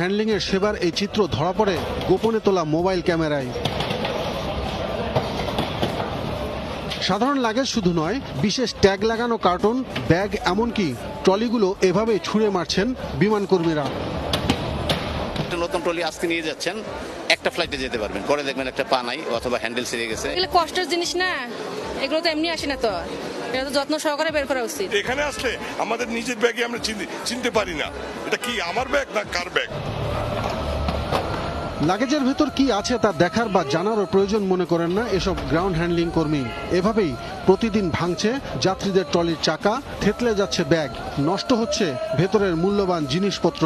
হ্যান্ডলিংয়ের সেবার এই চিত্র ধরা পড়ে গোপনে তোলা মোবাইল ক্যামেরায়। সাধারণ লাগেজ শুধু নয়, বিশেষ ট্যাগ লাগানো কার্টন, ব্যাগ, এমনকি ট্রলিগুলো এভাবে ছুঁড়ে মারছেন বিমান কর্মীরা। একটা নতুন ট্রলি আজকে নিয়ে যাচ্ছেন, একটা ফ্লাইটে যেতে পারবেন, পরে দেখবেন একটা পা নাই অথবা হ্যান্ডেল ছিঁড়ে গেছে। এগুলো কষ্টের জিনিস না, এগুলো তো এমনি আসে না, তো এটা তো যত্ন সহকারে বের করা উচিত। এখানে আসলে আমাদের নিজের ব্যাগে আমরা চিনতে পারি না এটা কি আমার ব্যাগ না কার ব্যাগ। লাগেজের ভেতর কি আছে তা দেখার বা জানারও প্রয়োজন মনে করেন না এসব গ্রাউন্ড হ্যান্ডলিং কর্মী। এভাবেই প্রতিদিন ভাঙছে যাত্রীদের ট্রলির চাকা, থেতলে যাচ্ছে ব্যাগ, নষ্ট হচ্ছে ভেতরের মূল্যবান জিনিসপত্র।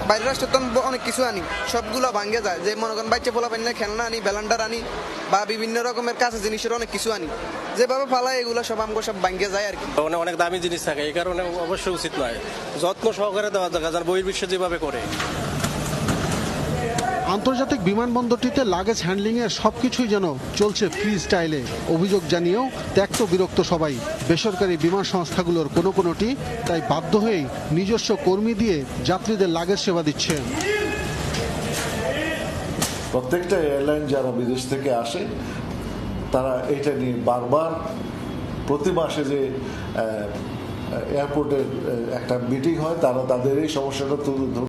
বাইরের রাষ্ট্র তো অনেক কিছু আনি, সবগুলো ভাঙ্গে যায়। যে মনে করেন বাচ্চা পোলা পানি খেলনা আনি, ব্যালান্ডার আনি, বা বিভিন্ন রকমের কাছে জিনিসের অনেক কিছু আনি, যেভাবে ফালায় এগুলো সব আমগো সব ভাঙ্গে যায় আর কি। অনেক দামি জিনিস থাকে, এই কারণে অবশ্যই উচিত নয়, যত্ন সহকারে দেওয়া দরকার, যারা বহির্বিশ্ব যেভাবে করে। আন্তর্জাতিক বিমানবন্দরটিতে লাগেজ হ্যান্ডলিংয়ের সবকিছুই যেন চলছে ফ্রি স্টাইলে। অভিযোগ জানিয়েও ত্যক্ত বিরক্ত সবাই। বেসরকারি বিমান সংস্থাগুলোর কোনোটি তাই বাধ্য হয়েই নিজস্ব কর্মী দিয়ে যাত্রীদের লাগেজ সেবা দিচ্ছে। প্রত্যেকটা এয়ারলাইন যারা বিদেশ থেকে আসে তারা এটা নিয়ে বারবার প্রতি মাসে যে এয়ারপোর্টের একটা মিটিং হয়, তারা তাদের এই সমস্যাটা তুলে